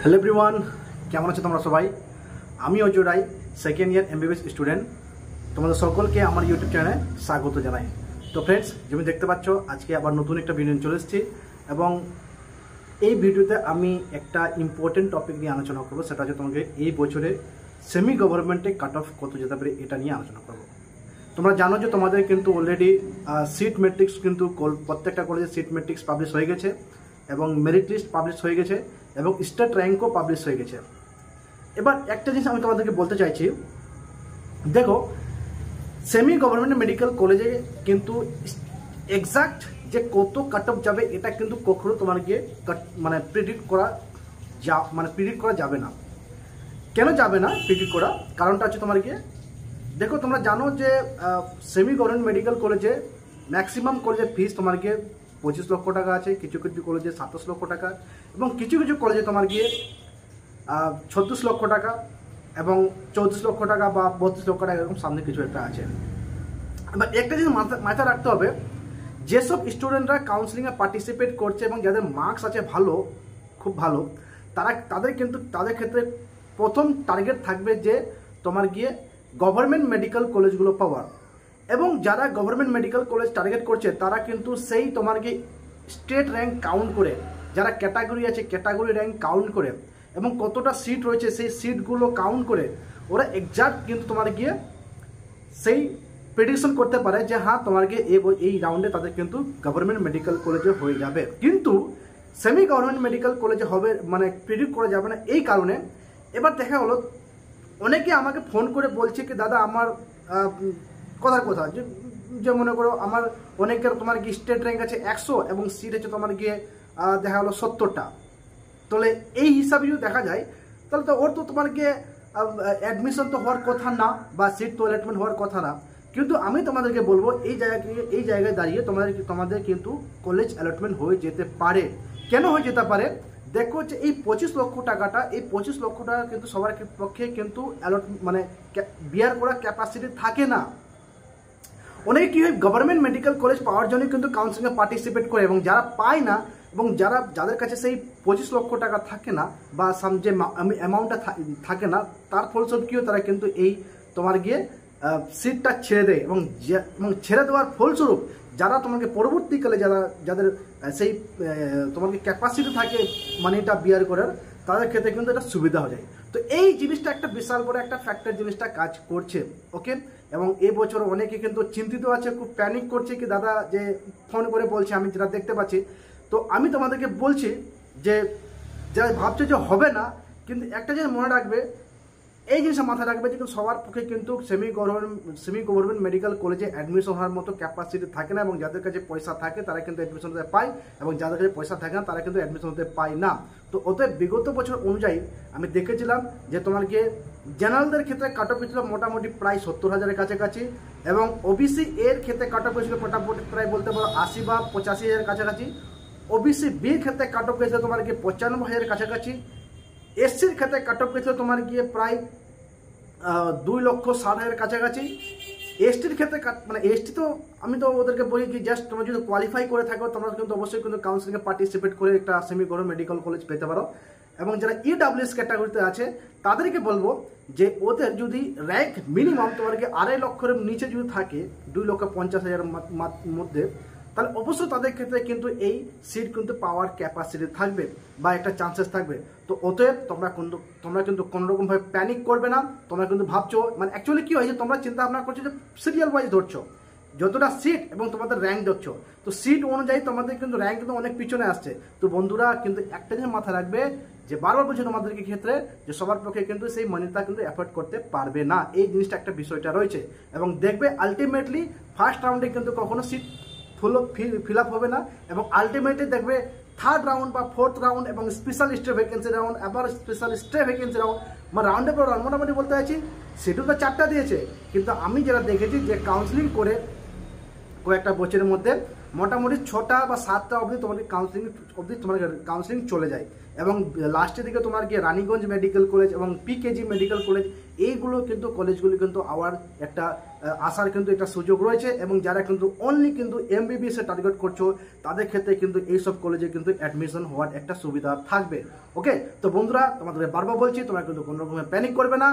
Hello everyone, কেমন আছো তোমরা সবাই? আমি অজয় রায়, সেকেন্ড ইয়ার এমবিবিএস স্টুডেন্ট। তোমাদের সকলকে আমার ইউটিউব চ্যানেলে স্বাগত জানাই। তো ফ্রেন্ডস, যেমন দেখতে পাচ্ছ, আজকে আবার নতুন একটা ভিডিও চলে এসেছি এবং এই ভিডিওতে আমি একটা ইম্পর্টেন্ট টপিক নিয়ে আলোচনা করবো। সেটা হচ্ছে তোমাকে এই বছরে সেমি গভর্নমেন্টে কাট অফ কত যেতে পারে এটা নিয়ে আলোচনা করবো। তোমরা জানো যে তোমাদের কিন্তু অলরেডি সিট ম্যাট্রিক্স কিন্তু প্রত্যেকটা কলেজে সিট ম্যাট্রিক্স পাবলিশ হয়ে গেছে এবং মেরিট লিস্ট পাবলিশ হয়ে গেছে এবং স্টেট র্যাঙ্কও পাবলিশ হয়ে গেছে। এবার একটা জিনিস আমি তোমাদেরকে বলতে চাইছি, দেখো সেমি গভর্নমেন্ট মেডিকেল কলেজে কিন্তু এক্সাক্ট যে কত কাট অফ যাবে এটা কিন্তু কখনো তোমাকে প্রেডিক্ট করা যাবে না। কেন যাবে না প্রেডিক্ট করা? কারণটা হচ্ছে তোমার গিয়ে দেখো, তোমরা জানো যে সেমি গভর্নমেন্ট মেডিকেল কলেজে ম্যাক্সিমাম কলেজের ফিস তোমার গিয়ে 25 লক্ষ টাকা আছে, কিছু কিছু কলেজে 27 লক্ষ টাকা এবং কিছু কিছু কলেজে তোমার গিয়ে 36 লক্ষ টাকা এবং 34 লক্ষ টাকা বা 32 লক্ষ টাকা, এরকম সামনে কিছু একটা আছে। এবার একটা জিনিস মাথায় রাখতে হবে, যেসব স্টুডেন্টরা কাউন্সিলিংয়ে পার্টিসিপেট করছে এবং যাদের মার্কস আছে ভালো, খুব ভালো, তাদের ক্ষেত্রে প্রথম টার্গেট থাকবে যে তোমার গিয়ে গভর্নমেন্ট মেডিকেল কলেজগুলো পাওয়ার। এবং যারা গভর্নমেন্ট মেডিকেল কলেজ টার্গেট করছে তারা কিন্তু সেই তোমার গিয়ে স্টেট র্যাঙ্ক কাউন্ট করে, যারা ক্যাটাগরি আছে ক্যাটাগরি র্যাঙ্ক কাউন্ট করে এবং কতটা সিট রয়েছে সেই সিটগুলো কাউন্ট করে ওরা এক্সাক্ট কিন্তু তোমার গিয়ে সেই প্রেডিকশন করতে পারে যে হ্যাঁ তোমার গিয়ে এই রাউন্ডে তাদের কিন্তু গভর্নমেন্ট মেডিকেল কলেজে হয়ে যাবে। কিন্তু সেমি গভর্নমেন্ট মেডিকেল কলেজে হবে প্রেডিক্ট করা যাবে না। এই কারণে এবার দেখা হলো অনেকে আমাকে ফোন করে বলছে কি দাদা আমার কথার কথা যে মনে করো আমার অনেকের তোমার গিয়ে স্টেট র্যাঙ্ক আছে 100 এবং সিট আছে তোমার গিয়ে দেখা হলো 70টা। তাহলে এই হিসাবে যদি দেখা যায় তাহলে তো ওর তো তোমার গিয়ে অ্যাডমিশন তো হওয়ার কথা না বা সিট তো অ্যালটমেন্ট হওয়ার কথা না। কিন্তু আমি তোমাদেরকে বলবো এই জায়গায় দাঁড়িয়ে তোমাদের কিন্তু কলেজ অ্যালটমেন্ট হয়ে যেতে পারে। কেন হয়ে যেতে পারে? দেখো যে এই 25 লক্ষ টাকাটা, এই 25 লক্ষ টাকা কিন্তু সবার পক্ষে কিন্তু বিয়ার করা ক্যাপাসিটি থাকে না। অনেকে কি হয়, গভর্নমেন্ট মেডিকেল কলেজ পাওয়ার জন্য কিন্তু কাউন্সিলিংয়ে পার্টিসিপেট করে এবং যারা পায় না এবং যাদের কাছে সেই 25 লক্ষ টাকা থাকে না বা যে অ্যামাউন্টটা থাকে না, তার ফলস্বরূপ কি হয়, তারা কিন্তু এই তোমার গিয়ে সিটটা ছেড়ে দেয় এবং ছেড়ে দেওয়ার ফলস্বরূপ যারা তোমাকে পরবর্তীকালে যাদের সেই তোমাকে ক্যাপাসিটি থাকে মানিটা বিয়ার করার, তাদের ক্ষেত্রে কিন্তু এটা সুবিধা হয়ে যায়। তো এই জিনিসটা একটা বিশাল বড় একটা ফ্যাক্টর জিনিসটা কাজ করছে। ওকে, এবং এই বছর অনেকে কিন্তু চিন্তিত আছে, খুব প্যানিক করছে কি দাদা, যে ফোন করে বলছে, আমি যেটা দেখতে পাচ্ছি। তো আমি তোমাদেরকে বলছি যে যারা ভাবছে যে হবে না, কিন্তু একটা জিনিস মনে রাখবে, এই জিনিসটা মাথায় রাখবে যে সবার পক্ষে কিন্তু সেমি গভর্নমেন্ট মেডিকেল কলেজে অ্যাডমিশন হওয়ার মতো ক্যাপাসিটি থাকে না এবং যাদের কাছে পয়সা থাকে তারা কিন্তু অ্যাডমিশন হতে পায় এবং যাদের কাছে পয়সা থাকে না তারা কিন্তু অ্যাডমিশন হতে পায় না। তো অতএব বিগত বছর অনুযায়ী আমি দেখেছিলাম যে তোমার গিয়ে জেনারেলদের ক্ষেত্রে কাট অফ হয়েছিল মোটামুটি প্রায় 70,000-এর কাছাকাছি এবং ওবিসি এর ক্ষেত্রে কাট অফ হয়েছিল মোটামুটি প্রায় বলতে পারো 80 বা 85,000-এর কাছাকাছি। ওবিসি বির ক্ষেত্রে কাট অফ হয়েছিল তোমার গিয়ে 95,000-এর কাছাকাছি। এসসির ক্ষেত্রে কাট অফ হয়েছিল তোমার গিয়ে প্রায় 2,60,000-এর কাছাকাছি। এসটির ক্ষেত্রে এসটি তো আমি তো ওদেরকে বলি কি জাস্ট তোমরা যদি কোয়ালিফাই করে থাকো তোমরা কিন্তু অবশ্যই কিন্তু কাউন্সিলিংয়ে পার্টিসিপেট করে একটা সেমি গভর্নমেন্ট মেডিকেল কলেজ পেতে পারো। এবং যারা ইডাব্লিউএস ক্যাটাগরিতে আছে তাদেরকে বলবো যে ওদের যদি র্যাঙ্ক মিনিমাম তোমাকে 2.5 লক্ষের নিচে যদি থাকে, 2,50,000-এর মধ্যে, তাহলে অবশ্যই তাদের ক্ষেত্রে কিন্তু এই সিট কিন্তু পাওয়ার ক্যাপাসিটি থাকবে বা একটা চান্সেস থাকবে। তো অতএব তোমরা কিন্তু কোনোরকমভাবে প্যানিক করবে না। তোমরা কিন্তু ভাবছো অ্যাকচুয়ালি কি হয় যে তোমরা চিন্তা ভাবনা করছো যে সিরিয়াল ওয়াইজ ধরছো যতটা সিট এবং তোমাদের র্যাঙ্ক ধরছো, তো সিট অনুযায়ী তোমাদের কিন্তু র্যাঙ্ক কিন্তু অনেক পিছনে আসছে। তো বন্ধুরা কিন্তু একটা জিনিস মাথায় রাখবে যে বারবার বলছি তোমাদেরকে ক্ষেত্রে যে সবার পক্ষে কিন্তু সেই মানিটা কিন্তু অ্যাফোর্ড করতে পারবে না, এই জিনিসটা একটা বিষয়টা রয়েছে। এবং দেখবে আলটিমেটলি ফার্স্ট রাউন্ডে কিন্তু কখনো সিট ফিল আপ হবে না এবং আলটিমেটলি দেখবে থার্ড রাউন্ড বা ফোর্থ রাউন্ড এবং স্পেশালিস্টের ভ্যাকেন্সি রাউন্ড, আবার স্পেশালিস্টের ভ্যাকেন্সি রাউন্ড রাউন্ডের পর রাউন্ড মোটামুটি বলতে চাইছি সেটু তো 4টা দিয়েছে। কিন্তু আমি যেটা দেখেছি যে কাউন্সিলিং করে কয়েকটা বছরের মধ্যে মোটামুটি 6টা বা 7টা অবধি তোমাকে কাউন্সিলিং চলে যায়। এবং লাস্টের দিকে তোমার কি রানীগঞ্জ মেডিকেল কলেজ এবং পিকেজি মেডিকেল কলেজ, এইগুলো কিন্তু কলেজগুলি কিন্তু আবার একটা আসার কিন্তু একটা সুযোগ রয়েছে। এবং যারা কিন্তু অনলি কিন্তু এমবিবিএস এ টার্গেট করছো তাদের ক্ষেত্রে কিন্তু এইসব কলেজে কিন্তু অ্যাডমিশন হওয়ার একটা সুবিধা থাকবে। ওকে, তো বন্ধুরা তোমাদের বারবার বলছি, তোমরা কিন্তু কোনো রকমের প্যানিক করবে না,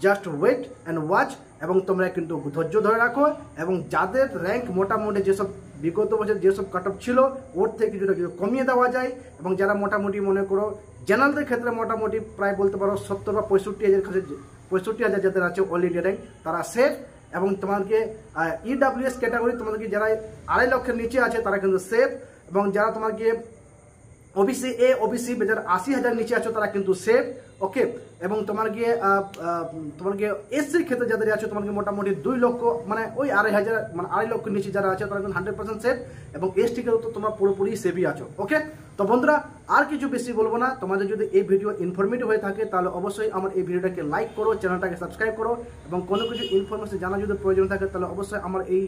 জাস্ট ওয়েট অ্যান্ড ওয়াচ। এবং তোমরা কিন্তু ধৈর্য ধরে রাখো। এবং যাদের র্যাঙ্ক মোটামুটি যেসব বিগত বছর যেসব কাট অফ ছিল ওর থেকে কিছুটা কিছু কমিয়ে দেওয়া যায়, এবং যারা মোটামুটি মনে করো জেনারেলদের ক্ষেত্রে মোটামুটি প্রায় বলতে পারো 70 বা 65,000 যাদের আছে অল ইন্ডিয়া র্যাঙ্ক, তারা সেফ। এবং তোমাকে ইডাব্লিউএস ক্যাটাগরি তোমাদেরকে যারা 2.5 লক্ষের নিচে আছে তারা কিন্তু সেফ। এবং যারা তোমাকে ওবিসি এ ওবিসি যারা 80,000 নিচে আছো তারা কিন্তু সেফ। ওকে, এবং তোমার এসসির ক্ষেত্রে যাদের আছে তোমাকে মোটামুটি 2 লক্ষ মানে ওই 2,500 মানে 2.5 লক্ষ নিচে যারা আছে তারা কিন্তু 100% সেফ। এবং এসটি ক্ষেত্রে তো তোমরা পুরোপুরি সেফই আছো। ওকে, তো বন্ধুরা আর কিছু বেশি বলবো না। তোমাদের যদি এই ভিডিও ইনফরমেটিভ হয়ে থাকে তাহলে অবশ্যই আমার এই ভিডিওটাকে লাইক করো, চ্যানেলটাকে সাবস্ক্রাইব করো। এবং কোনো কিছু ইনফরমেশন জানা যদি প্রয়োজন থাকে তাহলে অবশ্যই আমার এই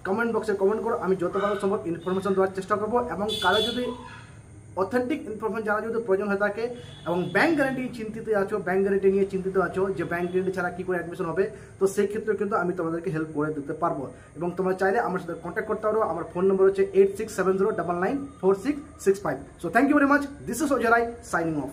কমেন্ট বক্সে কমেন্ট করো। আমি যত ভালো সম্ভব ইনফরমেশন দেওয়ার চেষ্টা করবো। এবং কারো যদি অথেন্টিক ইনফরমেশন জানা যদি প্রয়োজন হয়ে থাকে এবং ব্যাংক গ্যারান্টি নিয়ে চিন্তিত আছো যে ব্যাংক গ্যারান্টি ছাড়া কি করে অ্যাডমিশন হবে, তো সেই ক্ষেত্রে কিন্তু আমি তোমাদেরকে হেল্প করে দিতে পারবো। এবং তোমরা চাইলে আমার সাথে কন্ট্যাক্ট করতে পারো। আমার ফোন নম্বর হচ্ছে 8670994665। So thank you very much. This is Ajay Roy signing of.